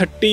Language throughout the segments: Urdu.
30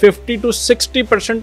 50 to 60%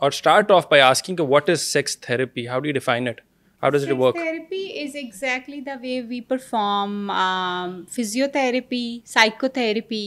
or start off by asking what is sex therapy? How do you define it? How does it work? Sex therapy is exactly the way we perform physiotherapy, psychotherapy.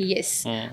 Yes.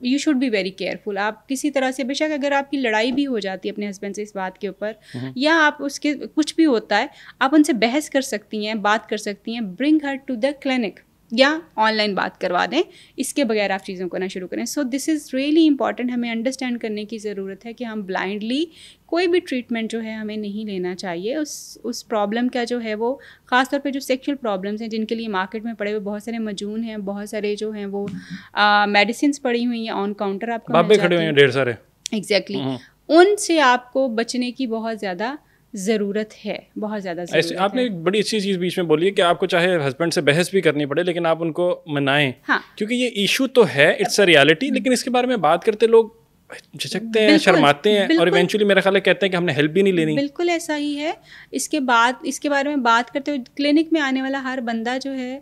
You should be very careful. آپ کسی طرح سے بے شک اگر آپ کی لڑائی بھی ہو جاتی ہے اپنے ہسبینڈ سے اس بات کے اوپر یا آپ اس کے کچھ بھی ہوتا ہے, آپ ان سے بحث کر سکتی ہیں, بات کر سکتی ہیں. برنگ ہر ٹو دا کلینک یا آن لائن بات کروا دیں, اس کے بغیر آپ چیزوں کو نہ شروع کریں. سو دس از ریئلی امپورٹنٹ. ہمیں انڈرسٹینڈ کرنے کی ضرورت ہے کہ ہم بلائنڈلی کوئی بھی ٹریٹمنٹ جو ہے ہمیں نہیں لینا چاہیے. اس پرابلم کا جو ہے وہ خاص طور پہ جو سیکشل پرابلمس ہیں جن کے لیے مارکیٹ میں پڑے ہوئے بہت سارے مجون ہیں, بہت سارے جو ہیں وہ میڈیسنس پڑی ہوئی ہیں آن کاؤنٹر آپ کو کھڑے ہوئے ہیں ڈھیر سارے. ایگزیکٹلی, ان سے آپ کو بچنے کی بہت زیادہ ضرورت ہے, بہت زیادہ ضرورت ہے. آپ نے ایک بڑی اچھی چیز بیچ میں بولی ہے کہ آپ کو چاہے ہسبینڈ سے بحث بھی کرنی پڑے لیکن آپ ان کو منائیں, کیونکہ یہ ایشو تو ہے, اٹس اے ریالٹی, لیکن اس کے بارے میں بات کرتے لوگ جھجکتے ہیں, شرماتے ہیں اور ایونچولی میرا خیال ہے کہتے ہیں کہ ہم نے ہیلپ بھی نہیں لینی. بالکل ایسا ہی ہے. اس کے بعد اس کے بارے میں بات کرتے ہوئے کلینک میں آنے والا ہر بندہ جو ہے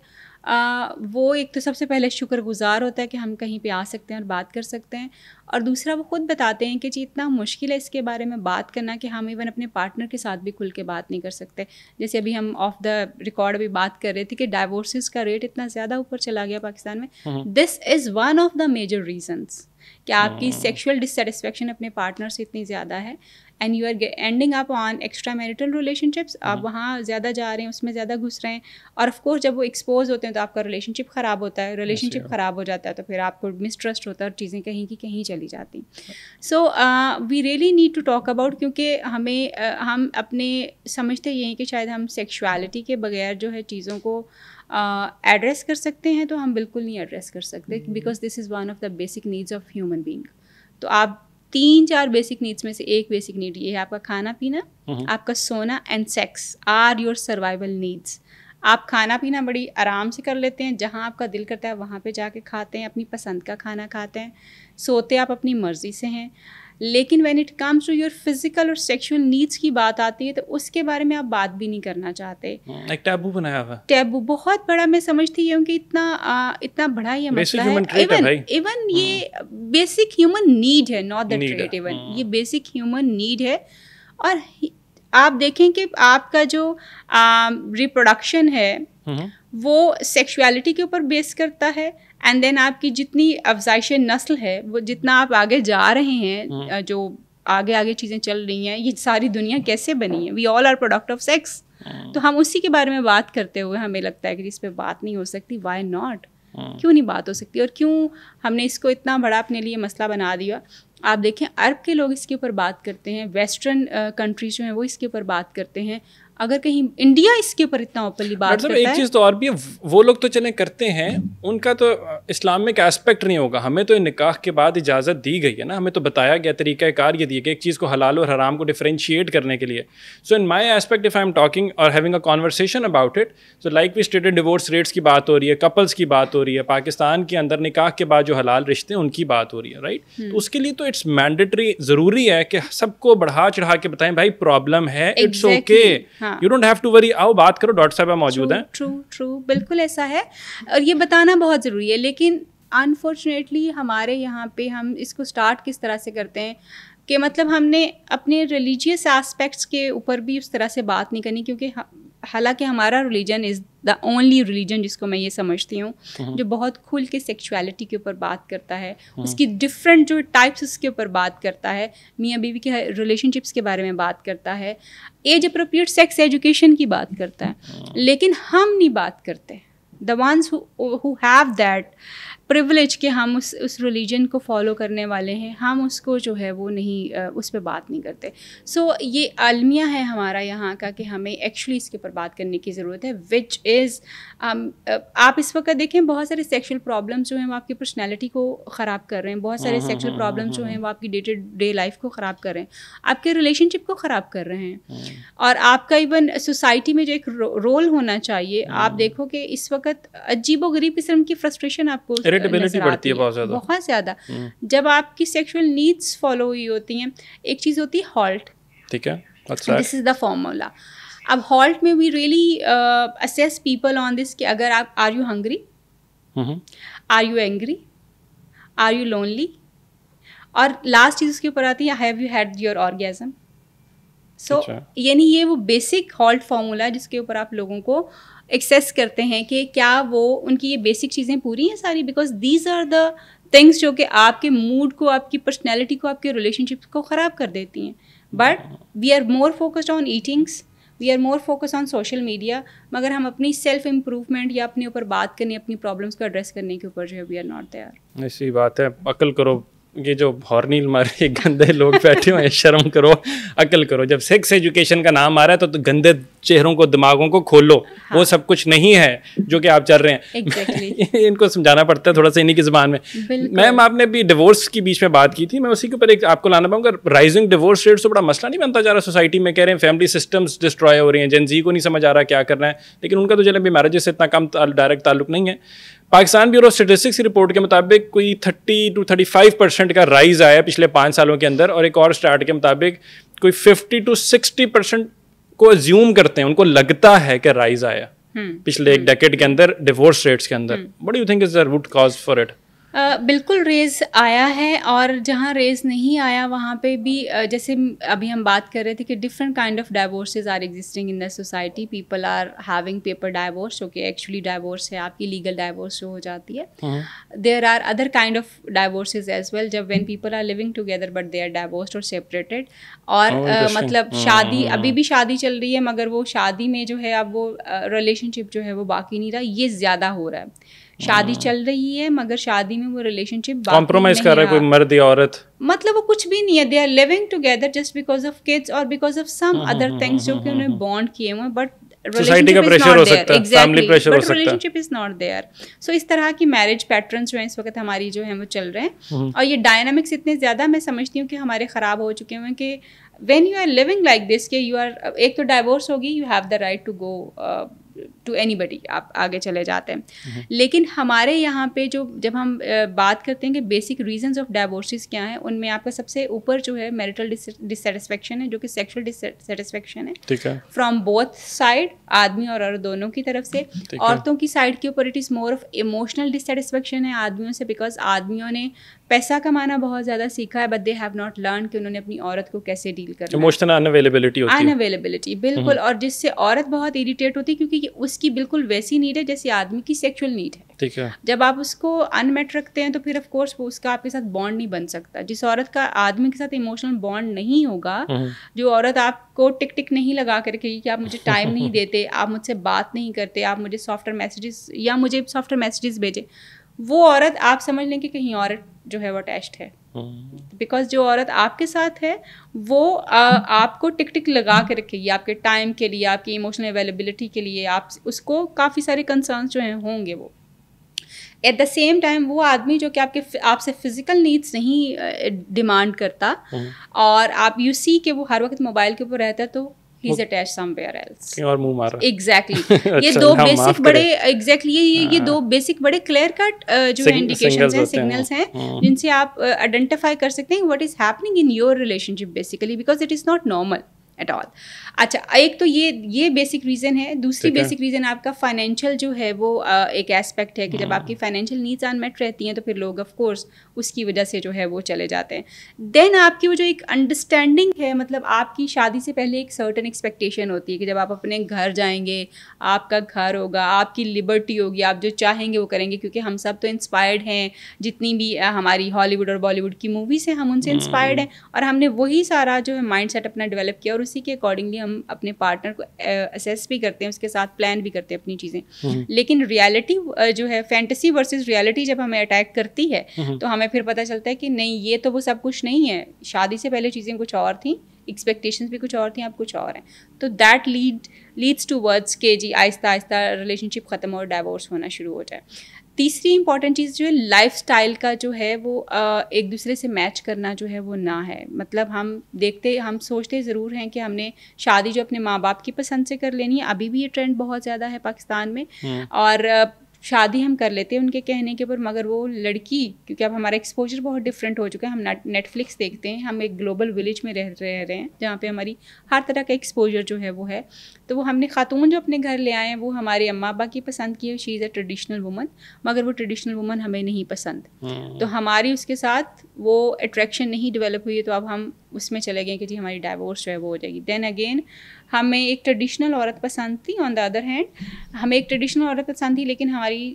وہ ایک تو سب سے پہلے شکر گزار ہوتا ہے کہ ہم کہیں پہ آ سکتے ہیں اور بات کر سکتے ہیں, اور دوسرا وہ خود بتاتے ہیں کہ جی اتنا مشکل ہے اس کے بارے میں بات کرنا کہ ہم ایون اپنے پارٹنر کے ساتھ بھی کھل کے بات نہیں کر سکتے. جیسے ابھی ہم آف دا ریکارڈ ابھی بات کر رہے تھے کہ ڈائیورسز کا ریٹ اتنا زیادہ اوپر چلا گیا پاکستان میں. This is one of the major reasons کہ آپ کی سیکشول ڈسسیٹسفیکشن اپنے پارٹنر سے اتنی زیادہ ہے and you are ending up on extra marital relationships. آپ وہاں زیادہ جا رہے ہیں, اس میں زیادہ گھس رہے ہیں, اور آف کورس جب وہ ایکسپوز ہوتے ہیں تو آپ کا ریلیشن شپ خراب ہوتا ہے. ریلیشن شپ خراب ہو جاتا ہے تو پھر آپ کو مسٹرسٹ ہوتا ہے اور چیزیں کہیں کی کہیں چلی جاتی. So we really need to talk about, کیونکہ ہم اپنے سمجھتے یہ ہیں کہ شاید ہم سیکشوالٹی کے بغیر جو ہے چیزوں کو ایڈریس کر سکتے ہیں, تو ہم بالکل نہیں ایڈریس کر سکتے, because this is one of the basic needs of human being. تو آپ 3-4 بیسک نیڈس میں سے ایک بیسک نیڈ یہ ہے آپ کا کھانا پینا, آپ کا سونا and sex are your survival needs. آپ کھانا پینا بڑی آرام سے کر لیتے ہیں, جہاں آپ کا دل کرتا ہے وہاں پہ جا کے کھاتے ہیں, اپنی پسند کا کھانا کھاتے ہیں, سوتے آپ اپنی مرضی سے ہیں. لیکن when it comes to your physical اور سیکشول نیڈس کی بات آتی ہے تو اس کے بارے میں آپ بات بھی نہیں کرنا چاہتے. ایک ٹیبو بنایا ہوا, ٹیبو بہت بڑا. میں سمجھتی ہوں کہ اتنا بڑا یہ مسئلہ ہے. ایون یہ بیسک ہیومن نیڈ ہے, ناٹ دا ٹریٹ. ایون یہ بیسک ہیومن نیڈ ہے. اور آپ دیکھیں کہ آپ کا جو ریپروڈکشن ہے وہ سیکشوالٹی کے اوپر بیس کرتا ہے, اینڈ دین آپ کی جتنی افزائش نسل ہے وہ جتنا آپ آگے جا رہے ہیں, جو آگے چیزیں چل رہی ہیں, یہ ساری دنیا کیسے بنی ہے. وی آل آر پروڈکٹ آف سیکس. تو ہم اسی کے بارے میں بات کرتے ہوئے ہمیں لگتا ہے کہ اس پہ بات نہیں ہو سکتی. وائی ناٹ, کیوں نہیں بات ہو سکتی, اور کیوں ہم نے اس کو اتنا بڑا اپنے لیے مسئلہ بنا دیا. آپ دیکھیں عرب کے لوگ اس کے اوپر بات کرتے ہیں, ویسٹرن کنٹریز جو ہیں وہ اس کے اوپر بات کرتے ہیں, اگر کہیں انڈیا اس کے اوپر اتنا اوپنلی بات کرتا ہے. ایک چیز تو اور بھی ہے, وہ لوگ تو چلیں کرتے ہیں, ان کا تو اسلام میں ایک ایسپیکٹ نہیں ہوگا. ہمیں تو نکاح کے بعد اجازت دی گئی ہے نا, ہمیں تو بتایا گیا, طریقہ کار یہ دیا گیا ایک چیز کو حلال اور حرام کو ڈفرینشیٹ کرنے کے لیے. سو ان my aspect if I am talking اور having a conversation about it, so like we stated divorce rates کی بات ہو رہی ہے, کپلس کی بات ہو رہی ہے, پاکستان کے اندر نکاح کے بعد جو حلال رشتے ہیں ان کی بات ہو رہی ہے, رائٹ. تو اس کے لیے تو اٹس مینڈیٹری, ضروری ہے کہ سب کو بڑھا چڑھا کے بتائیں بھائی پرابلم ہے, it's okay, you don't have to worry. آؤ بات کرو, ڈاکٹر صاحبہ موجود ہیں. ٹرو, بالکل ایسا ہے, اور یہ بتانا بہت ضروری ہے. لیکن انفارچونیٹلی ہمارے یہاں پہ ہم اس کو اسٹارٹ کس طرح سے کرتے ہیں کہ مطلب ہم نے اپنے ریلیجیس ایسپیکٹس کے اوپر بھی اس طرح سے بات نہیں کرنی, کیونکہ حالانکہ ہمارا religion is the only religion جس کو میں یہ سمجھتی ہوں جو بہت کھل کے سیکشوالٹی کے اوپر بات کرتا ہے, اس کی ڈفرینٹ جو ٹائپس اس کے اوپر بات کرتا ہے, میاں بیوی کے ریلیشن شپس کے بارے میں بات کرتا ہے, ایج اپروپریٹ سیکس ایجوکیشن کی بات کرتا ہے. لیکن ہم نہیں بات کرتے, the ones who have that privilege کہ ہم اس ریلیجن کو فالو کرنے والے ہیں, ہم اس کو جو ہے وہ نہیں, اس پہ بات نہیں کرتے. سو یہ المیہ ہے ہمارا یہاں کا کہ ہمیں ایکچولی اس کے اوپر بات کرنے کی ضرورت ہے, وچ از آپ اس وقت دیکھیں بہت سارے سیکشل پرابلمس جو ہیں وہ آپ کی پرسنالٹی کو خراب کر رہے ہیں, بہت سارے سیکشل پرابلمس جو ہیں وہ آپ کی ڈے ٹو ڈے لائف کو خراب کر رہے ہیں, آپ کے ریلیشن شپ کو خراب کر رہے ہیں, اور آپ کا ایون سوسائٹی میں جو ایک رول ہونا چاہیے. آپ دیکھو کہ اس وقت عجیب و غریب قسم کی فرسٹریشن آپ کو بڑھتی ہے بہت زیادہ جب آپ کی سیکشول نیڈس فالو ہوئی ہوتی ہیں. ایک چیز ہوتی ہے ہالٹ, ٹھیک ہے, دس از دا فارمولا. اب ہالٹ میں we really assess people on this کہ اگر آپ are you hungry, are you angry, are you lonely, اور لاسٹ چیز اس کے اوپر آتی ہے have you had your orgasm. So یعنی یہ وہ بیسک ہالٹ فارمولا جس کے اوپر آپ لوگوں کو ایکسیس کرتے ہیں کہ کیا وہ ان کی یہ بیسک چیزیں پوری ہیں ساری, because these are the things جو کہ آپ کے موڈ کو, آپ کی پرسنالٹی کو, آپ کے ریلیشن شپ کو خراب کر دیتی ہیں. But we are more focused on eatings, we are more focus on social media, مگر ہم اپنی سیلف امپروومنٹ یا اپنے اوپر بات کرنے, اپنی پرابلمس کو ایڈریس کرنے کے اوپر جو ہے وی آر ناٹ دیئر. ایسی بات ہے. عقل کرو, یہ جو ہارنیل مارے گندے لوگ بیٹھے ہوئے ہیں, شرم کرو, عقل کرو. جب سیکس ایجوکیشن کا نام آ رہا ہے تو گندے چہروں کو, دماغوں کو کھولو. وہ سب کچھ نہیں ہے جو کہ آپ چل رہے ہیں. ان کو سمجھانا پڑتا ہے تھوڑا سا انہیں کی زبان میں. میم آپ نے بھی ڈیورس کی بیچ میں بات کی تھی, میں اسی کے اوپر ایک آپ کو لانا پاؤں گا. رائزنگ ڈیورس ریٹ تو بڑا مسئلہ نہیں بنتا جا رہا سوسائٹی میں. کہہ رہے ہیں فیملی سسٹمس ڈسٹرائے ہو رہی ہیں, جن زی کو نہیں سمجھ آ رہا کیا کرنا ہے, لیکن ان کا تو چلے بھی میرجز سے اتنا کم ڈائریکٹ تعلق نہیں ہے. پاکستان بیورو اسٹیٹسٹکس کی رپورٹ کے مطابق کوئی 30 to 35% کا رائز آیا پچھلے 5 سالوں کے اندر, اور ایک اور اسٹارٹ کے مطابق کوئی 50 to 60% کو زیوم کرتے ہیں, ان کو لگتا ہے کہ رائز آیا پچھلے ایک ڈیکیڈ کے اندر ڈیورس ریٹس کے اندر. What do you think is the root cause for it? بالکل ریز آیا ہے, اور جہاں ریز نہیں آیا وہاں پہ بھی جیسے ابھی ہم بات کر رہے تھے کہ different kind of divorces are existing ان the society. People are having paper divorce, جو کہ ایکچولی ڈائیورس ہے, آپ کی لیگل ڈائیورس جو ہو جاتی ہے. There are other kind of divorces as well, جب when people are living together but they are divorced اور سیپریٹڈ. اور مطلب شادی, ابھی بھی شادی چل رہی ہے, مگر وہ شادی میں جو ہے اب وہ ریلیشن شپ جو ہے وہ باقی نہیں رہا. یہ زیادہ ہو رہا ہے. شادی چل رہی ہے مگر شادی میں وہ ریلیشن شپ کمپرومائز کر رہا ہے کوئی مرد یا عورت, مطلب وہ کچھ بھی نہیں ہے. They are living together just because of kids اور because of some other things جو کہ انہوں نے بانڈ کیے ہوئے, بٹ سوسائٹی کا پریشر ہو سکتا ہے, فیملی پریشر ہو سکتا ہے, relationship is not there. So اس طرح کی میرج پیٹرنس جو ہیں اس وقت ہماری جو ہیں وہ چل رہے ہیں, اور یہ ڈائنامکس اتنے زیادہ میں سمجھتی ہوں کہ ہمارے خراب ہو چکے ہوئے ہیں کہ when you are living like this, کہ یو آر, ایک تو ڈائیورس ہوگی, you have the right to go to anybody, آپ آگے چلے جاتے ہیں. لیکن ہمارے یہاں پہ جو جب ہم بات کرتے ہیں کہ بیسک ریزنز آف ڈائیورسز کیا ہیں, ان میں آپ کا سب سے اوپر جو ہے میرٹل ڈسسیٹسفیکشن ہے, جو کہ سیکشل ڈسسیٹسفیکشن ہے فرام بوتھ سائڈ, آدمی اور عورت دونوں کی طرف سے. عورتوں کی سائڈ کے اوپر it is more of emotional dissatisfaction ہے آدمیوں سے, بیکاز آدمیوں نے پیسہ کمانا بہت زیادہ سیکھا ہے, but they have not learn کہ انہوں نے اپنی عورت کو کیسے ڈیل کرنا ہے. ایموشنل انویلیبلٹی بالکل, اور جس سے عورت بہت اریٹیٹ ہوتی ہے, کیونکہ اس کی بالکل ویسی نیڈ ہے جیسے آدمی کی سیکشل نیڈ ہے. جب آپ اس کو ان میٹ رکھتے ہیں تو پھر آف کورس اس کا آپ کے ساتھ بانڈ نہیں بن سکتا. جس عورت کا آدمی کے ساتھ ایموشنل بانڈ نہیں ہوگا, جو عورت آپ کو ٹک ٹک نہیں لگا کے رکھے گی کہ آپ مجھے ٹائم نہیں دیتے, آپ مجھ سے بات نہیں کرتے, آپ مجھے سافٹ ویئر میسیجز یا مجھے سافٹ ویئر میسیجز بھیجے, وہ عورت آپ سمجھ لیں کہ کہیں عورت جو ہے وہ اٹیچڈ ہے. بیکاز جو عورت آپ کے ساتھ ہے وہ آپ کو ٹک ٹک لگا کے رکھے گی, آپ کے ٹائم کے لیے, آپ کی ایموشنل اویلیبلٹی کے لیے, آپ اس کو کافی سارے کنسرنس جو ہیں ہوں گے. وہ ایٹ دا سیم ٹائم وہ آدمی جو کہ آپ سے فزیکل نیڈس نہیں ڈیمانڈ کرتا, اور آپ یو سی کہ وہ ہر وقت موبائل کے اوپر رہتا ہے, تو he is attached somewhere else. اور منہ مار رہا ہے. Exactly. یہ دو بیسک بڑے یہ دو بیسک بڑے کلیئر کٹ جو ہے انڈیکیشنز ہیں, سگنلس ہیں, جن سے آپ آئیڈینٹیفائی کر سکتے ہیں what is happening in your relationship basically, because it is not normal at all. اچھا, ایک تو یہ بیسک ریزن ہے. دوسری بیسک ریزن آپ کا فائنینشیل جو ہے وہ ایک ایسپیکٹ ہے, کہ جب آپ کی فائنینشیل نیڈس ان میٹ رہتی ہیں تو پھر لوگ آف کورس اس کی وجہ سے جو ہے وہ چلے جاتے ہیں. دین آپ کی وہ جو ایک انڈرسٹینڈنگ ہے, مطلب آپ کی شادی سے پہلے ایک سرٹن ایکسپیکٹیشن ہوتی ہے کہ جب آپ اپنے گھر جائیں گے, آپ کا گھر ہوگا, آپ کی لبرٹی ہوگی, آپ جو چاہیں گے وہ کریں گے, کیونکہ ہم سب تو انسپائرڈ ہیں, جتنی بھی ہماری ہالی ووڈ اور بالی ووڈ کی موویز ہیں ہم ان سے انسپائرڈ ہیں, اور ہم نے وہی سارا جو ہے مائنڈ سیٹ اپنا ڈیولپ کیا, اور اسی کے اکارڈنگلی ہم اپنے پارٹنر کو اسیس بھی کرتے ہیں, اس کے ساتھ پلان بھی کرتے ہیں اپنی چیزیں. لیکن ریالٹی جو ہے, فینٹیسی ورسز ریالٹی جب ہمیں اٹیک کرتی ہے تو ہمیں پھر پتہ چلتا ہے کہ نہیں, یہ تو وہ سب کچھ نہیں ہے. شادی سے پہلے چیزیں کچھ اور تھیں, ایکسپیکٹیشنز بھی کچھ اور تھیں, اب کچھ اور ہیں. تو دیٹ لیڈس ٹو ورڈس کہ جی آہستہ آہستہ ریلیشن شپ ختم اور ڈائیورس ہونا شروع ہو جائے. تیسری امپورٹنٹ چیز جو ہے لائف اسٹائل کا جو ہے وہ ایک دوسرے سے میچ کرنا جو ہے وہ نہ ہے. مطلب ہم سوچتے ضرور ہیں کہ ہم نے شادی جو اپنے ماں باپ کی پسند سے کر لینی ہے. ابھی بھی یہ ٹرینڈ بہت زیادہ ہے پاکستان میں, اور شادی ہم کر لیتے ہیں ان کے کہنے کے اوپر, مگر وہ لڑکی, کیونکہ اب ہمارا ایکسپوجر بہت ڈفرینٹ ہو چکا ہے, ہم نیٹ فلکس دیکھتے ہیں, ہم ایک گلوبل ولیج میں رہ رہے ہیں جہاں پہ ہماری ہر طرح کا ایکسپوجر جو ہے وہ ہے. تو وہ ہم نے خاتون جو اپنے گھر لے آئے ہیں وہ ہمارے اماں ابا کی پسند کی ہے, شی از اے ٹریڈیشنل وومن, مگر وہ ٹریڈیشنل وومن ہمیں نہیں پسند, تو ہماری اس کے ساتھ وہ اٹریکشن نہیں ڈیولپ ہوئی ہے, تو اب ہم اس میں چلے گئے کہ جی ہماری ڈائیورس جو ہے وہ ہو جائے گی. دین اگین ہمیں ایک ٹریڈیشنل عورت پسند تھی, آن دا ادر ہینڈ ہمیں ایک ٹریڈیشنل عورت پسند تھی, لیکن ہماری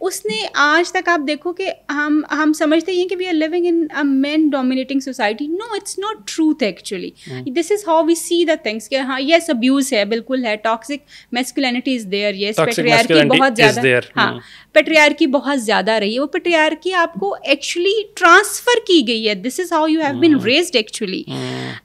اس نے آج تک آپ دیکھو کہ ہم سمجھتے ہیں کہ we are living in a man dominating society. No, it's not truth actually. This is how we see the things کہ ہاں یس ابیوز ہے, بالکل ہے, toxic masculinity is there, yes patriarchy بہت زیادہ, ہاں پیٹریارکی بہت زیادہ رہی ہے. وہ پیٹریارکی آپ کو ایکچولی ٹرانسفر کی گئی ہے. This is how you have been raised actually.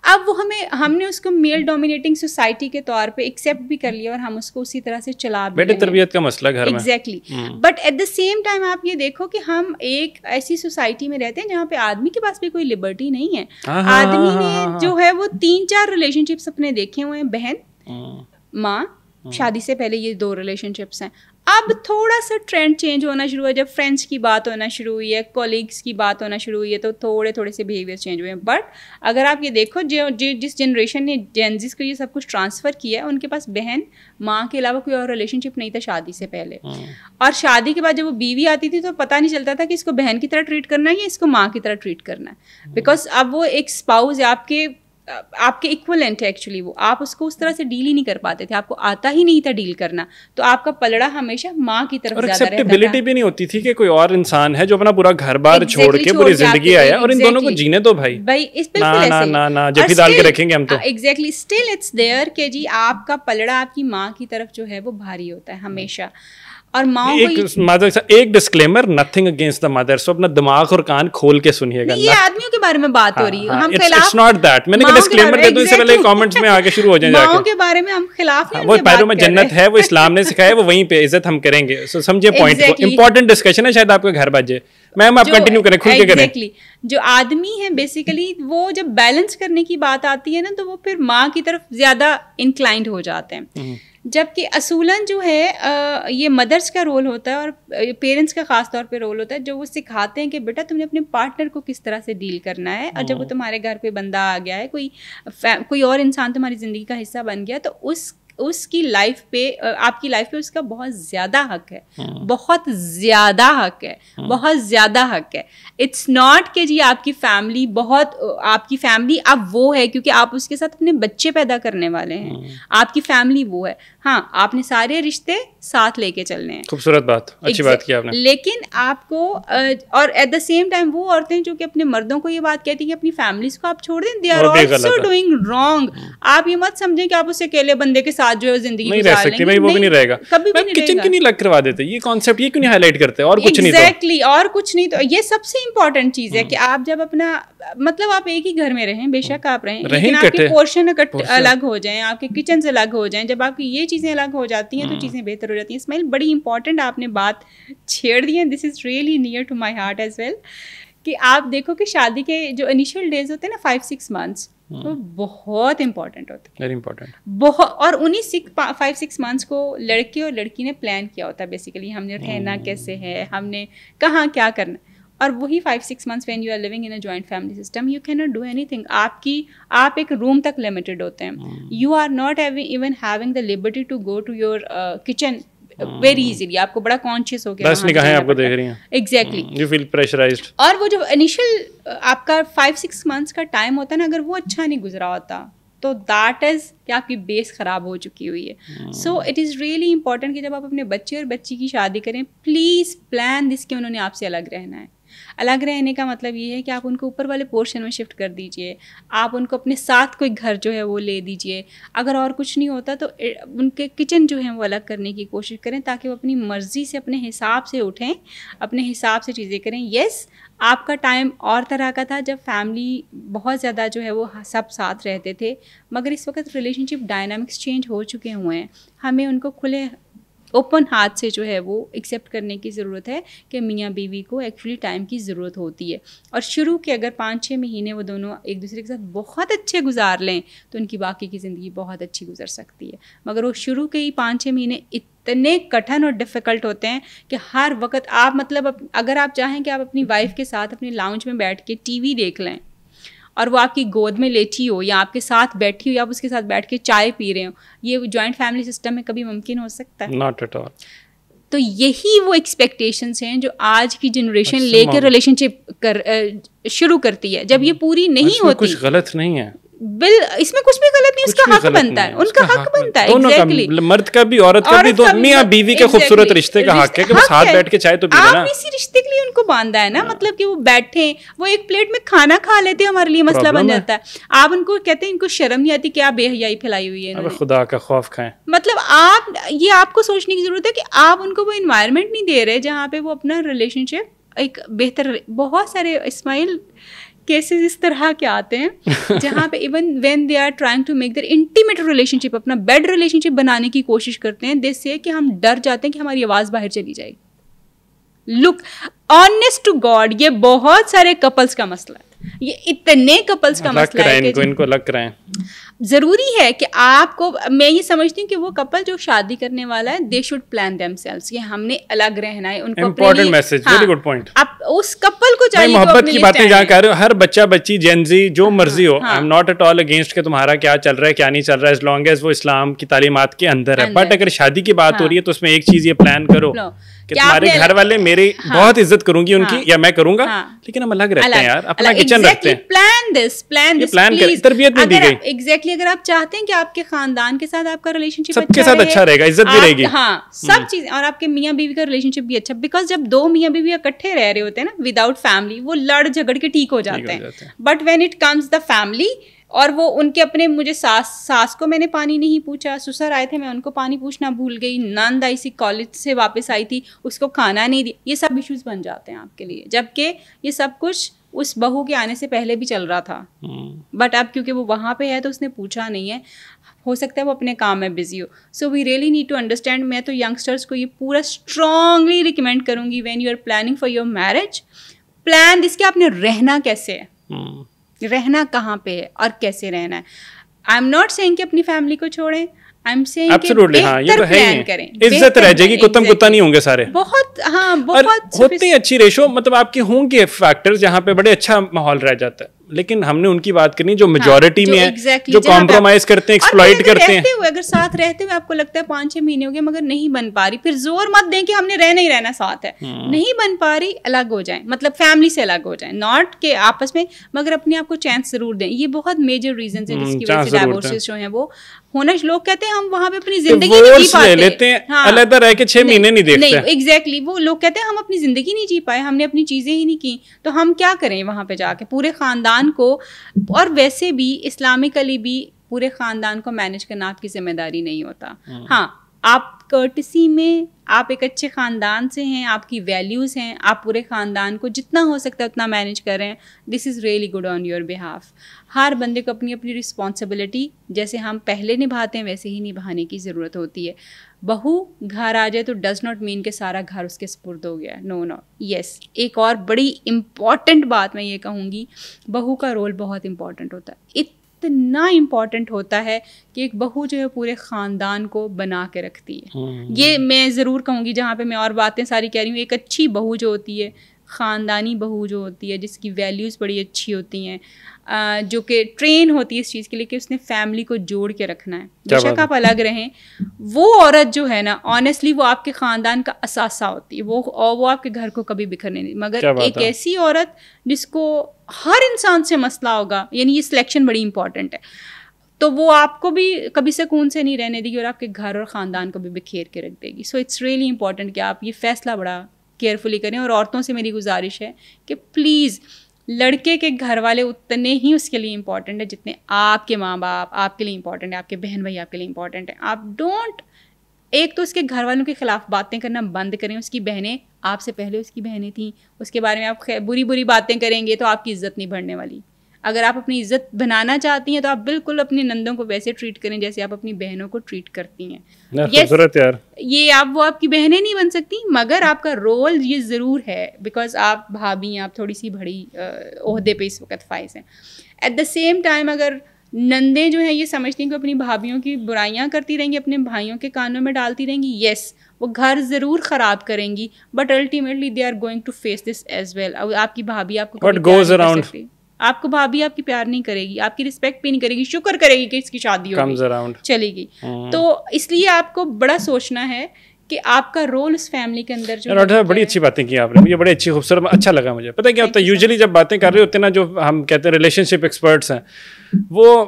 اب وہ ہم نے اس کو میل ڈومینیٹنگ سوسائٹی کے طور پہ ایکسیپٹ بھی کر لیا اور ہم اس کو اسی طرح سے چلا بھی رہے ہیں. تربیت کا مسئلہ گھر میں. Exactly. But at the same time آپ یہ دیکھو کہ ہم ایک ایسی سوسائٹی میں رہتے ہیں جہاں پہ آدمی کے پاس بھی کوئی لبرٹی نہیں ہے. آدمی نے جو ہے وہ 3-4 ریلیشن شپس اپنے دیکھے ہوئے ہیں, بہن, ماں, شادی سے پہلے یہ 2 ریلیشن شپس ہیں. اب تھوڑا سا ٹرینڈ چینج ہونا شروع ہوا جب فرینڈس کی بات ہونا شروع ہوئی ہے, کولیگس کی بات ہونا شروع ہوئی ہے, تو تھوڑے سے بیہیویئر چینج ہوئے ہیں. بٹ اگر آپ یہ دیکھو جس جنریشن نے جینزیز کو یہ سب کچھ ٹرانسفر کیا ہے, ان کے پاس بہن, ماں کے علاوہ کوئی اور ریلیشن شپ نہیں تھا شادی سے پہلے. اور شادی کے بعد جب وہ بیوی آتی تھی تو پتہ نہیں چلتا تھا کہ اس کو بہن کی طرح ٹریٹ کرنا ہے یا اس کو ماں کی طرح ٹریٹ کرنا ہے, بیکاز اب وہ ایک اسپاؤز آپ کے ایکولنٹ ہے ایکچولی. وہ آپ اس کو اس طرح سے ڈیل ہی نہیں کر پاتے تھے, آپ کو آتا ہی نہیں تھا ڈیل کرنا, تو آپ کا پلڑا ہمیشہ ماں کی طرف زیادہ رہتا تھا. اور ایکسیپٹیبلٹی بھی نہیں ہوتی تھی کہ کوئی اور انسان ہے جو اپنا پورا گھر بار چھوڑ کے پوری زندگی آیا اور ان دونوں کو جینے دو بھائی. اس بالکل ایسے نا جب بھی ڈال کے رکھیں گے ہم تو. ایگزیکٹلی. اسٹل اٹس دیئر کہ جی آپ کا پلڑا آپ کی ماں کی طرف جو ہے وہ بھاری ہوتا ہے ہمیشہ. اور ماں ایک disclaimer, nothing against the mother, so اپنا دماغ اور کان کھول کے سنیے گا. یہ آدمیوں کے بارے میں بات ہو رہی ہے, ہم خلاف, اٹس ناٹ دیٹ. میں نے کہا ڈسکلیمر دے دوں اس سے پہلے کامنٹس میں آگے شروع ہو جائیں جا کے. ماں کے بارے میں ہم خلاف نہیں, وہ پیروں میں جنت ہے, وہ اسلام نے سکھایا, وہ وہیں پہ عزت ہم کریں گے. سو سمجھے پوائنٹ کو. امپورٹنٹ ڈسکشن ہے, شاید آپ کے گھر بجے. میم آپ کنٹینیو کریں, کھل کے کریں. ایگزیکٹلی. جو آدمی ہے بیسیکلی وہ جب بیلنس کرنے کی بات آتی ہے نا, تو وہ پھر ماں کی طرف زیادہ انکلائنڈ ہو جاتے ہیں. جبکہ اصولاً جو ہے یہ مدرس کا رول ہوتا ہے اور پیرنٹس کا خاص طور پہ رول ہوتا ہے, جو وہ سکھاتے ہیں کہ بیٹا تم نے اپنے پارٹنر کو کس طرح سے ڈیل کرنا ہے. اور جب وہ تمہارے گھر پہ بندہ آ گیا ہے, کوئی اور انسان تمہاری زندگی کا حصہ بن گیا, تو اس کی لائف پہ, آپ کی لائف پہ اس کا بہت زیادہ حق ہے, بہت زیادہ حق ہے, بہت زیادہ حق ہے. اٹس ناٹ کہ جی آپ کی فیملی آپ کی فیملی اب وہ ہے کیونکہ آپ اس کے ساتھ اپنے بچے پیدا کرنے والے ہیں, آپ کی فیملی وہ ہے. ہاں آپ نے سارے رشتے ساتھ لے کے چلنے ہیں. خوبصورت بات, اچھی بات کی آپ نے. لیکن آپ کو اور ایٹ دا سیم ٹائم وہ عورتیں جو کہ اپنے مردوں کو یہ بات کہتی ہیں کہ اپنی فیملیز کو آپ چھوڑ دیں, they are also doing wrong. آپ یہ مت سمجھیں کہ آپ اس اکیلے بندے کے ساتھ جو ہے زندگی نہیں رہ سکتی, بھائی وہ بھی نہیں رہے گا. کبھی بھی نہیں رہے گا. کچن کی نہیں لگ کروا دیتے, یہ کانسیپٹ یہ کیوں نہیں ہائی لائٹ کرتے, اور کچھ نہیں. ایگزیکٹلی, اور کچھ نہیں. تو یہ سب سے امپورٹنٹ چیز ہے کہ آپ جب اپنا مطلب آپ ایک ہی گھر میں رہیں, بے شک آپ رہیں, لیکن آپ کے پورشن الگ ہو جائیں, آپ کے کچنز الگ ہو جائیں. جب آپ کی یہ چیزیں الگ ہو جاتی ہیں تو چیزیں بہتر ہو جاتی ہیں. اسماعیل بڑی امپورٹنٹ آپ نے بات چھیڑ دی ہے, this is really near to my heart as well, کہ آپ دیکھو کہ شادی کے جو انیشیل ڈیز ہوتے ہیں نا 5-6 months, وہ بہت امپورٹنٹ ہوتے ہیں, ویری امپورٹنٹ بہت. اور انہیں 5-6 months کو لڑکے اور لڑکی نے پلان کیا ہوتا ہے بیسیکلی, ہم نے رہنا کیسے ہے, ہم نے کہاں کیا کرنا. اور وہی 5-6 months when you are living in a joint family system, you cannot do anything. آپ ایک روم تک لمیٹڈ ہوتے ہیں. You are not even having the liberty to go to your kitchen very easily. آپ کو بڑا کانشیس ہو گیا, بس نگاہیں آپ کو دیکھ رہی ہیں. ایگزیکٹلی. You feel pressurized. اور وہ جو انیشیل آپ کا 5-6 months کا ٹائم ہوتا ہے نا, اگر وہ اچھا نہیں گزرا ہوتا تو دیٹ از کہ آپ کی بیس خراب ہو چکی ہوئی ہے. So it is really important کہ جب آپ اپنے بچے اور بچی کی شادی کریں, پلیز پلان دس کہ انہوں نے آپ سے الگ رہنا ہے. الگ رہنے کا مطلب یہ ہے کہ آپ ان کو اوپر والے پورشن میں شفٹ کر دیجئے, آپ ان کو اپنے ساتھ کوئی گھر جو ہے وہ لے دیجئے. اگر اور کچھ نہیں ہوتا تو ان کے کچن جو ہے وہ الگ کرنے کی کوشش کریں, تاکہ وہ اپنی مرضی سے اپنے حساب سے اٹھیں, اپنے حساب سے چیزیں کریں. یس آپ کا ٹائم اور طرح کا تھا جب فیملی بہت زیادہ جو ہے وہ سب ساتھ رہتے تھے, مگر اس وقت ریلیشن شپ ڈائنامکس چینج ہو چکے ہوئے ہیں. ہمیں ان کو کھلے اوپن ہاتھ سے جو ہے وہ ایکسیپٹ کرنے کی ضرورت ہے کہ میاں بیوی کو ایکچولی ٹائم کی ضرورت ہوتی ہے. اور شروع کے اگر 5-6 مہینے وہ دونوں ایک دوسرے کے ساتھ بہت اچھے گزار لیں تو ان کی باقی کی زندگی بہت اچھی گزر سکتی ہے. مگر وہ شروع کے ہی 5-6 مہینے اتنے کٹھن اور ڈیفیکلٹ ہوتے ہیں کہ ہر وقت آپ مطلب اگر آپ چاہیں کہ آپ اپنی وائف کے ساتھ اپنے لاؤنج میں بیٹھ کے ٹی وی دیکھ لیں اور وہ آپ کی گود میں لیٹی ہو یا آپ کے ساتھ بیٹھی ہو یا آپ اس کے ساتھ بیٹھ کے چائے پی رہے ہو, یہ جوائنٹ فیملی سسٹم میں کبھی ممکن ہو سکتا ہے؟ Not at all. تو یہی وہ ایکسپیکٹیشنس ہیں جو آج کی جنریشن لے کے ریلیشن شپ شروع کرتی ہے. جب یہ پوری نہیں ہوتی, کچھ غلط نہیں ہے, اس میں کچھ بھی غلط نہیں, اس کا حق بنتا ہے, ان کا حق بنتا ہے. ایگزیکٹلی مرد کا بھی عورت کا بھی, میاں بیوی کے خوبصورت رشتے کا حق ہے کہ وہ ساتھ بیٹھ کے چائے تو پینا. آپ اسی رشتے کے لیے ان کو باندھا ہے نا, مطلب کہ وہ بیٹھے, وہ ایک پلیٹ میں کھانا کھا لیتے, ہمارے لیے مسئلہ بن جاتا ہے. آپ ان کو کہتے ہیں ان کو شرم نہیں آتی, کیا بے حیائی پھیلائی ہوئی ہے, خدا کا خوف کھائیں. مطلب آپ یہ آپ کو سوچنے کی ضرورت ہے کہ آپ ان کو وہ انوائرمنٹ نہیں دے رہے جہاں پہ وہ اپنا ریلیشن شپ ایک بہتر. بہت سارے اسماعیل کیسز اس طرح کے آتے ہیں جہاں پہ even when they are trying to make their intimate relationship, اپنا بیڈ ریلیشن شپ بنانے کی کوشش کرتے ہیں, دس سے کہ ہم ڈر جاتے ہیں کہ ہماری آواز باہر چلی جائے. لک آنیسٹ ٹو گاڈ, یہ بہت سارے کپلس کا مسئلہ ہے, یہ اتنے کپلس کا مسئلہ ہے کہ ان کو لگ رہے ہیں. ضروری ہے کہ آپ کو, میں یہ سمجھتی ہوں کہ وہ کپل جو شادی کرنے والا ہے دے شوڈ پلان دیم سیلفز کہ ہم نے الگ رہنا ہے. ان کو important message, very good point. اب اس کپل کو چاہیے محبت کی باتیں جہاں کہہ رہے ہو, ہر بچہ بچی جین زی جو مرضی ہو, I am not at all against کہ تمہارا کیا چل رہا ہے کیا نہیں چل رہا ہے, as long as وہ اسلام کی تعلیمات کے اندر ہے. بٹ اگر شادی کی بات ہو رہی ہے تو اس میں ایک چیز یہ پلان کرو کہ تمہارے گھر والے میری بہت عزت کروں گی ان کی, یا میں کروں گا, لیکن ہم الگ رہتے ہیں یار, اپنا کچن رکھتے ہیں. پلان دس تربیت نہیں دی گئی. ایگزیکٹلی, اگر آپ چاہتے ہیں کہ آپ کے خاندان کے ساتھ آپ کا ریلیشن شپ سب کے ساتھ اچھا رہے گا, عزت بھی رہے گی, ہاں سب چیزیں, اور آپ کے میاں بیوی کا ریلیشن شپ بھی اچھا, بیکاز جب دو میاں بیوی اکٹھے رہ رہے ہوتے ہیں نا وداؤٹ فیملی, وہ لڑ جھگڑ کے ٹھیک ہو جاتے ہیں. But when it comes the family, اور وہ ان کے اپنے, مجھے ساس کو میں نے پانی نہیں پوچھا, سسر آئے تھے میں ان کو پانی پوچھنا بھول گئی, نند آئی سی کالج سے واپس آئی تھی اس کو کھانا نہیں دیا, یہ سب ایشوز بن جاتے ہیں آپ کے لیے, جبکہ یہ سب کچھ اس بہو کے آنے سے پہلے بھی چل رہا تھا. بٹ اب کیونکہ وہ وہاں پہ ہے تو اس نے پوچھا نہیں ہے, ہو سکتا ہے وہ اپنے کام میں بزی ہو. So we really need to understand. میں تو ینگسٹرس کو یہ پورا اسٹرانگلی ریکمینڈ کروں گی, when you are planning for your marriage, plan this کہ آپ نے رہنا کیسے ہے, رہنا کہاں پہ ہے اور کیسے رہنا ہے. آئی ایم ناٹ سیئنگ کہ اپنی فیملی کو چھوڑیں, آئی ایم سیئنگ کہ بہتر پلان کریں, عزت رہ جائے گی, کتم کتا نہیں ہوں گے سارے. بہت ہاں بہت ہوتی اچھی ریشو, مطلب آپ کی ہوں گے فیکٹر جہاں پہ بڑے اچھا ماحول رہ جاتا ہے, لیکن ہم نے ان کی بات کرنی جو میجورٹی میں ہے, جو کمپرومائز کرتے ہیں, ایکسپلائٹ کرتے ہیں. اگر ساتھ رہتے ہوئے آپ کو لگتا ہے 5-6 مہینے ہو گئے مگر نہیں بن پا رہی, پھر زور مت دیں کہ ہم نے رہنا ہی رہنا ساتھ ہے. نہیں بن پا رہی, الگ ہو جائیں, مطلب فیملی سے الگ ہو جائیں, ناٹ کہ آپس میں, مگر اپنے آپ کو چانس ضرور دیں. یہ بہت میجر ریزنز ہیں جس کی وجہ سے ڈائیورسز جو ہیں وہ ہونا. لوگ کہتے ہیں ہم وہاں پہ اپنی زندگی نہیں جی پاتے, لیتے ہیں علیحدہ رہ کے 6 مہینے نہیں دیکھتے. نہیں ایگزیکٹلی, وہ لوگ کہتے ہیں ہم اپنی زندگی نہیں جی پائے, ہم نے اپنی چیزیں ہی نہیں کی, تو ہم کیا کریں وہاں پہ جا کے پورے خاندان کو. اور ویسے بھی اسلامکلی بھی پورے خاندان کو مینیج کرنا آپ کی ذمہ داری نہیں ہوتا. ہاں آپ کرٹسی میں, آپ ایک اچھے خاندان سے ہیں, آپ کی ویلیوز ہیں, آپ پورے خاندان کو جتنا ہو سکتا ہے اتنا مینیج کر رہے ہیں, this is really good on your behalf. ہر بندے کو اپنی اپنی رسپانسبلٹی جیسے ہم پہلے نبھاتے ہیں ویسے ہی نبھانے کی ضرورت ہوتی ہے. بہو گھر آ جائے تو ڈز ناٹ مین کہ سارا گھر اس کے سپرد ہو گیا, نو نو. یس, ایک اور بڑی امپورٹنٹ بات میں یہ کہوں گی, بہو کا رول بہت امپورٹنٹ ہوتا ہے, اتنا امپورٹنٹ ہوتا ہے کہ ایک بہو جو ہے پورے خاندان کو بنا کے رکھتی ہے. یہ میں ضرور کہوں گی, جہاں پہ میں اور باتیں ساری کہہ رہی ہوں, ایک اچھی بہو جو ہوتی ہے, خاندانی بہو جو ہوتی ہے, جس کی ویلیوز بڑی اچھی ہوتی ہیں, جو کہ ٹرین ہوتی ہے اس چیز کے لیے کہ اس نے فیملی کو جوڑ کے رکھنا ہے, بے شک آپ الگ رہیں, وہ عورت جو ہے نا آنیسٹلی وہ آپ کے خاندان کا اثاثہ ہوتی ہے, وہ آپ کے گھر کو کبھی بکھرنے نہیں. مگر ایک ایسی عورت جس کو ہر انسان سے مسئلہ ہوگا, یعنی یہ سلیکشن بڑی امپورٹنٹ ہے, تو وہ آپ کو بھی کبھی سکون سے نہیں رہنے دے گی اور آپ کے گھر اور خاندان کو بھی بکھیر کے رکھ دے گی. سو اٹس ریئلی امپورٹنٹ کہ آپ یہ فیصلہ بڑا کیئرفلی کریں. اور عورتوں سے میری گزارش ہے کہ پلیز لڑکے کے گھر والے اتنے ہی اس کے لیے امپورٹنٹ ہے جتنے آپ کے ماں باپ آپ کے لیے امپورٹنٹ ہے, آپ کے بہن بھائی آپ کے لیے امپورٹنٹ ہیں. آپ ڈونٹ, ایک تو اس کے گھر والوں کے خلاف باتیں کرنا بند کریں. اس کی بہنیں آپ سے پہلے اس کی بہنیں تھیں, اس کے بارے میں آپ بری باتیں کریں گے تو آپ کی عزت نہیں بڑھنے والی. اگر آپ اپنی عزت بنانا چاہتی ہیں تو آپ بالکل اپنی نندوں کو ویسے ٹریٹ کریں جیسے آپ اپنی بہنوں کو ٹریٹ کرتی ہیں. یہ وہ آپ کی بہنیں نہیں بن سکتی, مگر آپ کا رول یہ ضرور ہے, بیکاز آپ بھابھی ہیں, آپ تھوڑی سی بڑی عہدے پہ اس وقت فائز ہیں. ایٹ دا سیم ٹائم اگر نندیں جو ہیں یہ سمجھتی ہیں کہ اپنی بھابھیوں کی برائیاں کرتی رہیں گی, اپنے بھائیوں کے کانوں میں ڈالتی رہیں گی, یس وہ گھر ضرور خراب کریں گی, but ultimately they are going to face this as well. آپ کی بھابھی آپ کو آپ کو بھابھی آپ کی پیار نہیں کرے گی, آپ کی رسپیکٹ بھی نہیں کرے گی, شکر کرے گی کہ اس کی شادی ہوگی چلے گی. تو اس لیے آپ کو بڑا سوچنا ہے کہ آپ کا رول اس فیملی کے اندر جو بڑی اچھی باتیں کی آپ نے, مجھے بڑی اچھی خوبصورت, اچھا لگا مجھے. پتہ ہے کیا ہوتا ہے, یوزلی جب باتیں کر رہے ہوتے ہیں نا, جو ہم کہتے ہیں ریلیشن شپ ایکسپرٹس ہیں, وہ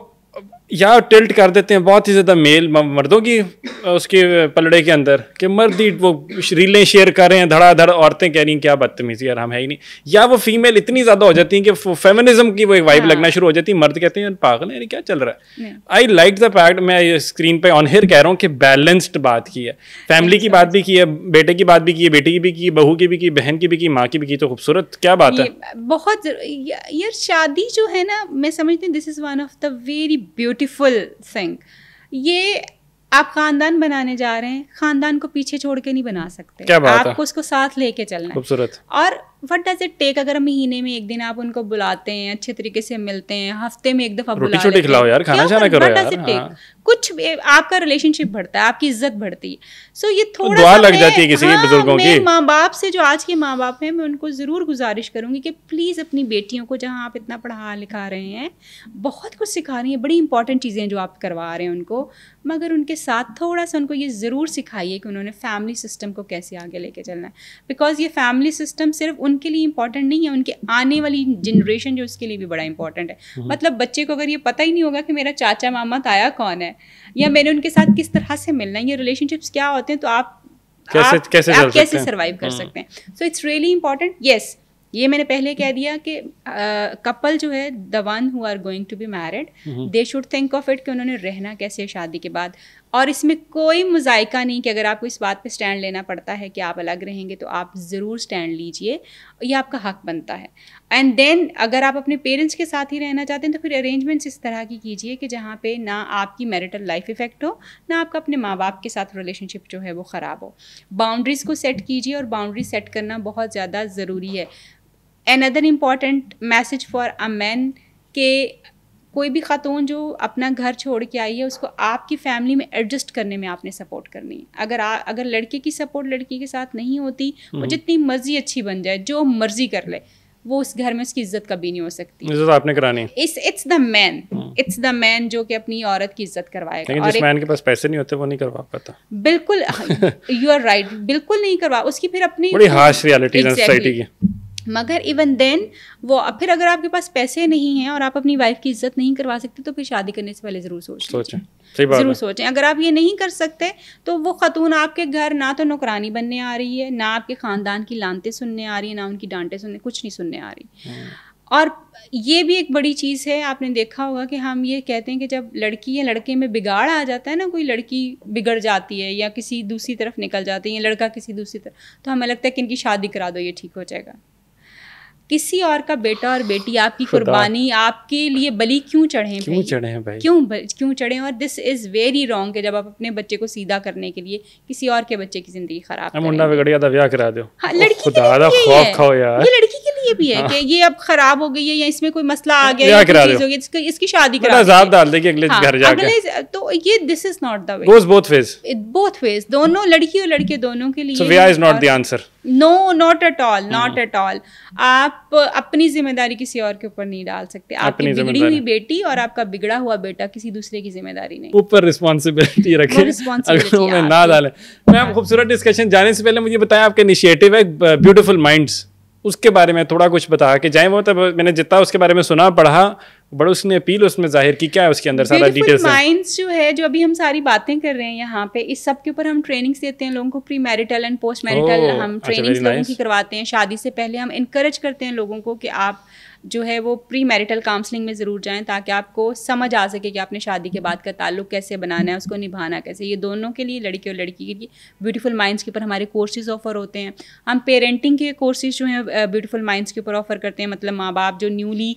یا ٹلٹ کر دیتے ہیں بہت ہی زیادہ میل مردوں کی اس کے پلڑے کے اندر, کہ مرد ہی وہ ریلیں شیئر کر رہے ہیں دھڑا دھڑ, عورتیں کہہ رہی ہیں کیا بدتمیزی یار, ہم ہے ہی نہیں. یا وہ فیمیل اتنی زیادہ ہو جاتی ہیں کہ فیمنزم کی وہ ایک وائب لگنا شروع ہو جاتی ہے, مرد کہتے ہیں پاگل ہے کیا چل رہا ہے. آئی لائک دا فیکٹ, میں اسکرین پہ آن ہیئر کہہ رہا ہوں کہ بیلنسڈ بات کی ہے, فیملی کی بات بھی کی ہے, بیٹے کی بات بھی کی ہے, بیٹی کی بھی کی, بہو کی بھی کی, بہن کی بھی کی, ماں کی بھی کی. تو خوبصورت کیا بات ہے. بہت یار شادی جو ہے نا, میں سمجھتی ہوں this is one of the very beautiful thing. یہ آپ خاندان بنانے جا رہے ہیں, خاندان کو پیچھے چھوڑ کے نہیں بنا سکتے, آپ کو اس کو ساتھ لے کے چلنا ہے. خوبصورت. اور وٹ ڈز اٹ ٹیک, اگر مہینے میں ایک دن آپ ان کو بلاتے ہیں, اچھے طریقے سے ملتے ہیں, ہفتے میں ایک دفعہ بلا لیتے ہیں, کھلاؤ یار, کھانا شانا کرو یار, کچھ آپ کا ریلیشن شپ بڑھتا ہے, آپ کی عزت بڑھتی ہے. سو یہ تھوڑا دعا لگ جاتی ہے کسی بزرگوں کی. میں ماں باپ سے, جو آج کے ماں باپ ہیں, میں ان کو ضرور گزارش کروں گی کہ پلیز اپنی بیٹیوں کو, جہاں آپ اتنا پڑھا لکھا رہے ہیں, بہت کچھ سکھا رہی ہیں, بڑی امپورٹنٹ چیزیں جو آپ کروا رہے ہیں ان کو, مگر ان کے ساتھ تھوڑا سا ان کو یہ ضرور سکھائیے کہ انہوں نے فیملی سسٹم کو کیسے آگے لے کے چلنا ہے. بیکاز یہ فیملی سسٹم صرف ان کے لیے امپورٹنٹ نہیں ہے, ان کے آنے والی جنریشن جو اس کے لیے بھی بڑا امپورٹنٹ ہے. مطلب بچے کو اگر یہ پتہ ہی نہیں ہوگا کہ میرا چاچا ماما تایا کون ہے, یا میں نے ان کے ساتھ کس طرح سے ملنا ہے, یہ ریلیشن شپس کیا ہوتے ہیں, تو آپ کیسے سروائیو کر سکتے ہیں. So it's really important. Yes, یہ میں نے پہلے کہہ دیا کہ کپل جو ہے, the one who are going to be married, they should think of it کہ انہوں نے رہنا کیسے شادی کے بعد. اور اس میں کوئی مذائقہ نہیں کہ اگر آپ کو اس بات پہ اسٹینڈ لینا پڑتا ہے کہ آپ الگ رہیں گے, تو آپ ضرور اسٹینڈ لیجئے, یہ آپ کا حق بنتا ہے. اینڈ دین اگر آپ اپنے پیرنٹس کے ساتھ ہی رہنا چاہتے ہیں, تو پھر ارینجمنٹس اس طرح کی کیجیے کہ جہاں پہ نہ آپ کی میرٹل لائف افیکٹ ہو, نہ آپ کا اپنے ماں باپ کے ساتھ ریلیشن شپ جو ہے وہ خراب ہو. باؤنڈریز کو سیٹ کیجیے, اور باؤنڈریز سیٹ کرنا بہت زیادہ ضروری ہے. another important message for a man کہ کوئی بھی خاتون جو اپنا گھر چھوڑ کے آئی ہے, اس کو آپ کی فیملی میں ایڈجسٹ کرنے میں آپ نے سپورٹ کرنی ہے. اگر لڑکے کی سپورٹ لڑکی کے ساتھ نہیں ہوتی, وہ جتنی مرضی اچھی بن جائے, جو مرضی کر لے, وہ اس گھر میں اس کی عزت کبھی نہیں ہو سکتی. عزت آپ نے کرانی. اٹس دا مین جو کہ اپنی عورت کی عزت کروائے گا. اور جس مین کے پاس پیسے نہیں ہوتے وہ نہیں کروا پاتا. بالکل, یو آر رائٹ, بالکل نہیں کروا. اس کی پھر اپنی بڑی ہارش ریالٹی ہے سوسائٹی کی. مگر ایون دین وہ پھر اگر آپ کے پاس پیسے نہیں ہیں اور آپ اپنی وائف کی عزت نہیں کروا سکتے, تو پھر شادی کرنے سے پہلے ضرور سوچیں. ضرور سوچیں. اگر آپ یہ نہیں کر سکتے, تو وہ خاتون آپ کے گھر نہ تو نوکرانی بننے آ رہی ہے, نہ آپ کے خاندان کی لانتیں سننے آ رہی ہیں, نہ ان کی ڈانٹیں سننے, کچھ نہیں سننے آ رہی. اور یہ بھی ایک بڑی چیز ہے, آپ نے دیکھا ہوگا کہ ہم یہ کہتے ہیں کہ جب لڑکی یا لڑکے میں بگاڑ آ جاتا ہے نا, کوئی لڑکی بگڑ جاتی ہے یا کسی دوسری طرف نکل جاتی ہے, یا لڑکا کسی دوسری طرف, تو ہمیں لگتا ہے کہ ان کی شادی کرا دو, یہ ٹھیک ہو جائے گا. کسی اور کا بیٹا اور بیٹی آپ کی قربانی آپ کے لیے بلی کیوں چڑھیں بھائی, کیوں چڑھیں. اور دس از ویری رانگ کہ جب آپ اپنے بچے کو سیدھا کرنے کے لیے کسی اور کے بچے کی زندگی خراب کریں. منڈا بگڑیا تھا بیاہ کرا دو. لڑکی کے لیے بھی ہے کہ یہ اب خراب ہو گئی ہے, یا اس میں کوئی مسئلہ آ گیا, چیز ہو گئی, اس کی شادی کرا عذاب ڈال دے کہ اگلے گھر جا کے. تو یہ this is not the way. Goes both ways, دونوں لڑکی اور لڑکے دونوں کے لیے. So via is not the answer. No, not at all. آپ اپنی ذمہ داری کسی اور کے اوپر نہیں ڈال سکتے. آپ کی بگڑی ہوئی بیٹی اور آپ کا بگڑا ہوا بیٹا کسی دوسرے کی ذمہ داری نہیں. اوپر رسپانسبلٹی رکھیں, میں نہ ڈالیں. میں آپ خوبصورت ڈسکشن جانے سے پہلے مجھے بتایا, آپ کا انیشیٹو ہے بیوٹیفل مائنڈس, اس کے بارے میں تھوڑا کچھ بتا کے جائیں. وہ تب میں نے جتنا اس کے بارے میں سنا پڑھا, بڑا اس نے اپیل اس میں ظاہر کی. کیا ہے اس کے اندر سارا ڈیٹیلز؟ مائنڈس جو ہے, جو ابھی ہم ساری باتیں کر رہے ہیں یہاں پہ, اس سب کے اوپر ہم ٹریننگس دیتے ہیں لوگوں کو. پری میرٹل اینڈ پوسٹ میرٹل ہم ٹریننگس لوگوں کی کرواتے ہیں. شادی سے پہلے ہم انکریج کرتے ہیں لوگوں کو کہ آپ جو ہے وہ پری میرٹل کاؤنسلنگ میں ضرور جائیں, تاکہ آپ کو سمجھ آ سکے کہ آپ نے شادی کے بعد کا تعلق کیسے بنانا ہے, اس کو نبھانا کیسے. یہ دونوں کے لیے, لڑکے اور لڑکی کے لیے, بیوٹیفل مائنڈس کے اوپر ہمارے کورسز آفر ہوتے ہیں. ہم پیرنٹنگ کے کورسز جو ہیں بیوٹیفل مائنڈس کے اوپر آفر کرتے ہیں. مطلب ماں باپ جو نیولی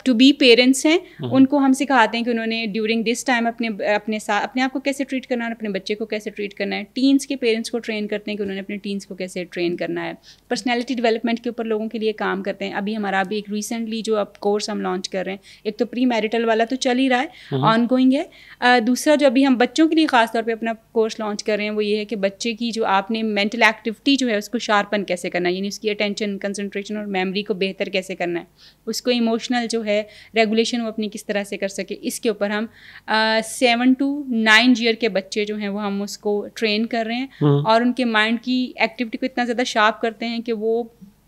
ٹو بی پیرنٹس ہیں, ان کو ہم سکھاتے ہیں کہ انہوں نے ڈیورنگ دس ٹائم اپنے ساتھ اپنے آپ کو کیسے ٹریٹ کرنا ہے, اپنے بچے کو کیسے ٹریٹ کرنا ہے. ٹینس کے پیرنٹس کو ٹرین کرتے ہیں کہ انہوں نے اپنے ٹینس کو کیسے ٹرین کرنا ہے. پرسنالٹی ڈیولپمنٹ کے اوپر لوگوں کے لیے کام کرتے ہیں. ابھی ہمارا بھی ایک ریسنٹلی جو اب کورس ہم لانچ کر رہے ہیں, ایک تو پری میرٹل والا تو چل ہی رہا ہے, آن گوئنگ ہے. دوسرا جو ابھی ہم بچوں کے لیے خاص طور پہ اپنا کورس لانچ کر رہے ہیں وہ یہ ہے کہ بچے کی جو آپ نے مینٹل ایکٹیویٹی جو ہے اس کو شارپن کیسے کرنا ہے, یعنی اس کی اٹینشن, کنسنٹریشن اور میموری کو بہتر کیسے کرنا ہے, اس کو ایموشنل جو ہے ریگولیشن وہ اپنی کس طرح سے کر سکے. اس کے اوپر ہم 7 to 9 ایئر کے بچے جو ہیں وہ ہم اس کو ٹرین کر رہے ہیں اور ان کے مائنڈ کی ایکٹیویٹی کو اتنا زیادہ شارپ کرتے ہیں کہ وہ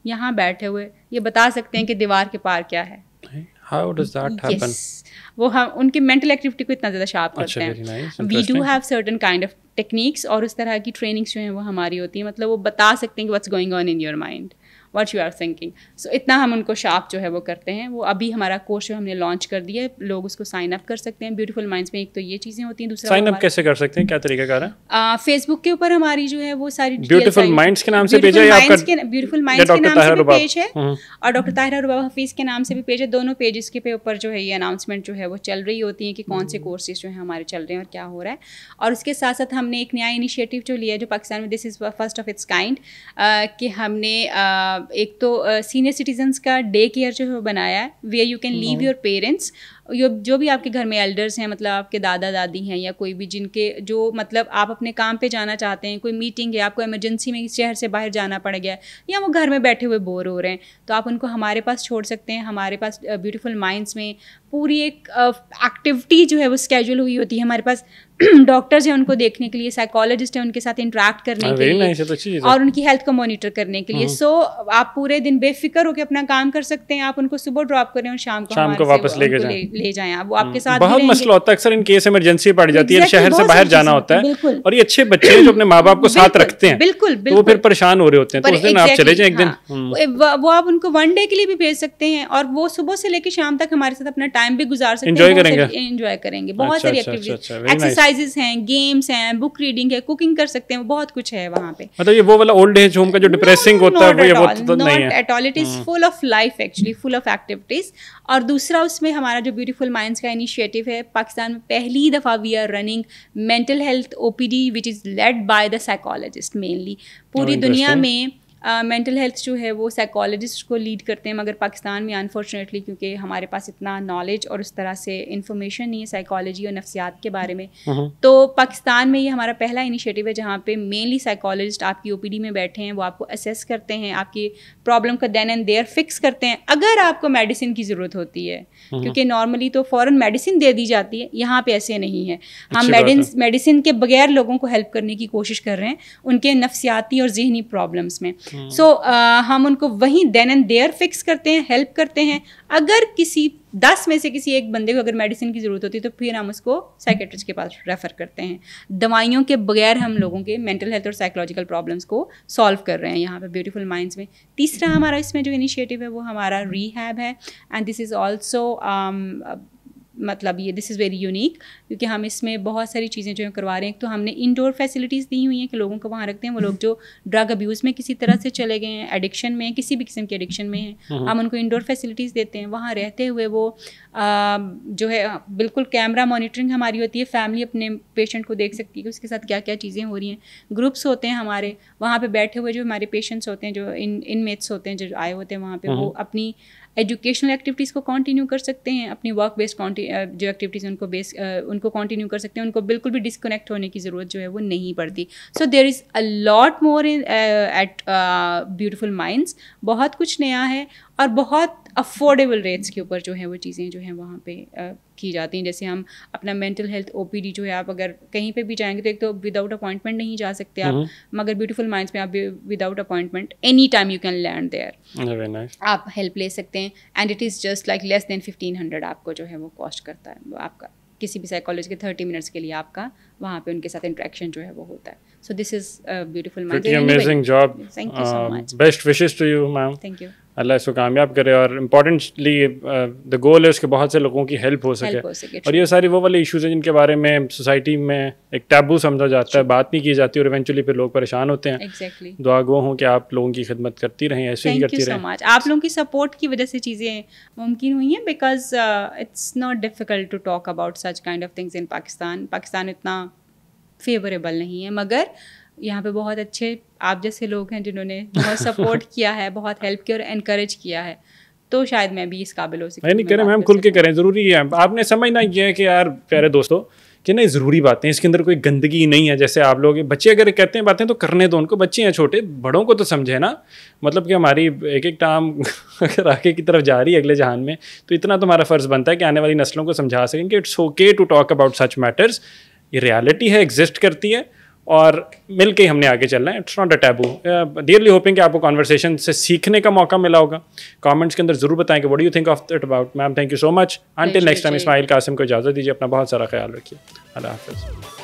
یہاں بیٹھے ہوئے یہ بتا سکتے ہیں کہ دیوار کے پار کیا ہے. How does that happen? وہ ہم ان کی مینٹل ایکٹیویٹی کو اتنا زیادہ شارپ کرتے ہیں. We do have certain kind of techniques اور اس طرح کی ٹریننگس جو ہیں وہ ہماری ہوتی ہیں, مطلب وہ بتا سکتے ہیں کہ what's going on in your mind, what you are thinking. So اتنا ہم ان کو شارپ جو ہے وہ کرتے ہیں. وہ ابھی ہمارا کورس جو ہم نے لانچ کر دیا ہے, لوگ اس کو سائن اپ کر سکتے ہیں. بیوٹیفل مائنڈس میں ایک تو یہ چیزیں ہوتی ہیں, دوسرا سائن اپ کیسے کر سکتے ہیں, کیا طریقہ کار ہے؟ فیس بک کے اوپر ہماری جو ہے وہ ساری بیوٹیفل مائنڈس کے نام سے پیج ہے یا آپ کا بیوٹیفل مائنڈس کے نام سے بھی پیج ہے اور ڈاکٹر طاہرہ رباب حفیظ کے نام سے بھی پیج ہے. دونوں پیجز کے اوپر جو ہے یہ اناؤنسمنٹ جو ہے وہ چل رہی ہوتی ہیں کہ کون سے کورسز جو ہیں ہمارے چل رہے ہیں اور کیا ہو رہا ہے. اور اس کے ساتھ ساتھ ہم نے ایک نیا انیشیٹو جو لیا ہے جو پاکستان میں, this is first of its kind, کہ ہم نے ایک تو سینئر سٹیزنس کا ڈے کیئر جو ہے بنایا ہے, where you can leave your parents, جو بھی آپ کے گھر میں ایلڈرس ہیں, مطلب آپ کے دادا دادی ہیں یا کوئی بھی جن کے جو مطلب آپ اپنے کام پہ جانا چاہتے ہیں, کوئی میٹنگ ہے, آپ کو ایمرجنسی میں شہر سے باہر جانا پڑ گیا یا وہ گھر میں بیٹھے ہوئے بور ہو رہے ہیں, تو آپ ان کو ہمارے پاس چھوڑ سکتے ہیں. ہمارے پاس بیوٹیفل مائنڈس میں پوری ایک ایکٹیویٹی جو ہے وہ اسکیجول ہوئی ہوتی ہے. ہمارے پاس ڈاکٹرز ہیں ان کو دیکھنے کے لیے, سائیکالوجسٹ ہیں ان کے ساتھ انٹریکٹ کرنے کے لیے اور ان کی ہیلتھ کو مانیٹر کرنے کے لیے. سو آپ پورے دن بے فکر ہو کے اپنا کام کر سکتے ہیں. آپ ان کو صبح ڈراپ کریں اور شام کو واپس لے جائیں. آپ وہ آپ کے ساتھ بہت مسئلہ ہوتا ہے اکثر ان کیس ایمرجنسی پڑ جاتی ہے, شہر سے باہر جانا ہوتا ہے, اور یہ اچھے بچے ہیں جو اپنے ماں باپ کو ساتھ رکھتے ہیں, بالکل وہ پھر پریشان ہو رہے ہوتے ہیں, تو اس دن آپ چلے جائیں ایک دن, وہ آپ ان کو 1 day کے لیے بھی بھیج سکتے ہیں اور وہ صبح سے لے کے شام تک ہمارے ساتھ اپنا ٹائم بھی گزار سکتے ہیں, انجوائے کریں گے. بہت ساری ایکٹیویٹیز, ایکسرسائزز ہیں, گیمس ہیں, بک ریڈنگ ہے, کوکنگ کر سکتے ہیں, بہت کچھ ہے وہاں پہ. مطلب یہ وہ والا اولڈ ایج ہوم کا جو ڈپریسنگ ہوتا ہے وہ نہیں ہے at all. It is full of life actually, full of activities. اور دوسرا اس میں ہمارا جو بیوٹیفل مائنڈس کا انیشیٹو ہے, پاکستان میں پہلی دفعہ we are running mental health OPD which is led by the psychologist mainly. پوری دنیا میں مینٹل ہیلتھ جو ہے وہ سائیکالوجسٹ کو لیڈ کرتے ہیں, مگر پاکستان میں انفارچونیٹلی کیونکہ ہمارے پاس اتنا نالج اور اس طرح سے انفارمیشن نہیں ہے سائیکالوجی اور نفسیات کے بارے میں, تو پاکستان میں یہ ہمارا پہلا انیشیٹو ہے جہاں پہ مینلی سائیکالوجسٹ آپ کی OPD میں بیٹھے ہیں. وہ آپ کو اسیس کرتے ہیں, آپ کی پرابلم کو دین اینڈ دیئر فکس کرتے ہیں. اگر آپ کو میڈیسن کی ضرورت ہوتی ہے, کیونکہ نارملی تو فوراً میڈیسن دے دی جاتی ہے, یہاں پہ ایسے نہیں ہے. ہم میڈیسن کے بغیر لوگوں کو ہیلپ کرنے کی کوشش کر رہے ہیں ان کے نفسیاتی اور ذہنی پرابلمس میں. سو ہم ان کو وہیں دین اینڈ دیئر فکس کرتے ہیں, ہیلپ کرتے ہیں. اگر کسی 10 میں سے کسی ایک بندے کو اگر میڈیسن کی ضرورت ہوتی ہے تو پھر ہم اس کو سائیکیٹرسٹ کے پاس ریفر کرتے ہیں. دوائیوں کے بغیر ہم لوگوں کے مینٹل ہیلتھ اور سائیکولوجیکل پرابلمس کو سالو کر رہے ہیں یہاں پہ بیوٹیفل مائنڈس میں. تیسرا ہمارا اس میں جو انیشیٹو ہے وہ ہمارا ریہیب ہے, اینڈ دس از آلسو مطلب یہ دس از ویری یونیک, کیونکہ ہم اس میں بہت ساری چیزیں جو کروا رہے ہیں. ایک تو ہم نے انڈور فیسلٹیز دی ہوئی ہیں کہ لوگوں کو وہاں رکھتے ہیں, وہ لوگ جو ڈرگ ابیوز میں کسی طرح سے چلے گئے ہیں, ایڈکشن میں, کسی بھی قسم کی ایڈکشن میں ہیں, ہم ان کو انڈور فیسلٹیز دیتے ہیں. وہاں رہتے ہوئے وہ جو ہے بالکل کیمرہ مانیٹرنگ ہماری ہوتی ہے, فیملی اپنے پیشنٹ کو دیکھ سکتی ہے کہ اس کے ساتھ کیا کیا چیزیں ہو رہی ہیں. گروپس ہوتے ہیں ہمارے وہاں پہ بیٹھے ہوئے, جو ہمارے پیشنٹس ہوتے ہیں, جو انمیٹس ہوتے ہیں جو آئے ہوتے ہیں وہاں پہ, وہ اپنی ایجوکیشنل ایکٹیویٹیز کو کنٹینیو کر سکتے ہیں, اپنی ورک بیسڈ جو ایکٹیویٹیز ان کو کنٹینیو کر سکتے ہیں. ان کو بالکل بھی ڈسکنیکٹ ہونے کی ضرورت جو ہے وہ نہیں پڑتی. سو دیر از اے لاٹ مور ایٹ بیوٹیفل مائنڈس. بہت کچھ نیا ہے اور بہت افورڈیبل ریٹس کے اوپر جو ہے وہ چیزیں جو ہیں وہاں پہ کی جاتی ہیں. جیسے ہم اپنا مینٹل ہیلتھ OPD جو ہے, آپ اگر کہیں پہ بھی جائیں گے تو ایک تو وداؤٹ اپوائنٹمنٹ نہیں جا سکتے آپ, مگر بیوٹیفل مائنڈس میں آپ without appointment any time you can learn there, آپ ہیلپ لے سکتے ہیں. And it is just like less than 1500 آپ کو جو ہے وہ کاسٹ کرتا ہے. آپ کا کسی بھی سائیکالوجسٹ کے 30 منٹس کے لیے آپ کا وہاں پہ ان کے ساتھ انٹریکشن جو ہے وہ ہوتا ہے. So this is beautiful mind. Amazing job. Thank you so much. Best wishes to you ma'am. Thank you. اللہ اس کو کامیاب کرے, اور امپورٹنٹلی دا گول ہے اس کے بہت سے لوگوں کی ہیلپ ہو سکے. اور یہ ساری وہ والے ایشوز ہیں جن کے بارے میں سوسائٹی میں ایک ٹیبو سمجھا جاتا ہے, بات نہیں کی جاتی, اور ایونچولی پھر لوگ پریشان ہوتے ہیں. ایگزیکٹلی. دعا گو ہوں کہ آپ لوگوں کی خدمت کرتی رہیں, ایسے ہی کرتی رہیں. تھینک یو سو مچ. آپ لوگوں کی سپورٹ کی وجہ سے چیزیں ممکن ہوئی ہیں, because it's not difficult to talk about such kind of things in Pakistan. Pakistan اتنا فیوریبل نہیں ہے, مگر یہاں پہ بہت اچھے آپ جیسے لوگ ہیں جنہوں نے بہت سپورٹ کیا ہے, بہت ہیلپ کی اور انکریج کیا ہے. تو شاید میں بھی اس قابل ہو سکتی. نہیں کریں میم, کھل کے کریں, ضروری ہے. آپ نے سمجھنا یہ ہے کہ یار پیارے دوستوں کہ نہیں ضروری باتیں, اس کے اندر کوئی گندگی نہیں ہے. جیسے آپ لوگ بچے اگر کہتے ہیں باتیں تو کرنے دو ان کو, بچے ہیں چھوٹے, بڑوں کو تو سمجھے نا. مطلب کہ ہماری ایک ایک ٹام اگر آگے کی طرف جا رہی ہے اگلے جہان میں, تو اتنا تمہارا فرض بنتا ہے کہ آنے والی نسلوں کو سمجھا سکیں کہ it's okay to talk about such matters. یہ ریالٹی ہے, ایگزسٹ کرتی ہے, اور مل کے ہی ہم نے آگے چلنا ہے. It's not a taboo. Dearly hoping کہ آپ کو کانورسیشن سے سیکھنے کا موقع ملا ہوگا. کامنٹس کے اندر ضرور بتائیں کہ what do you think of it about. Ma'am thank you so much. Until next time Ismail Qasim کو اجازت دیجیے. اپنا بہت سارا خیال رکھیے. اللہ حافظ.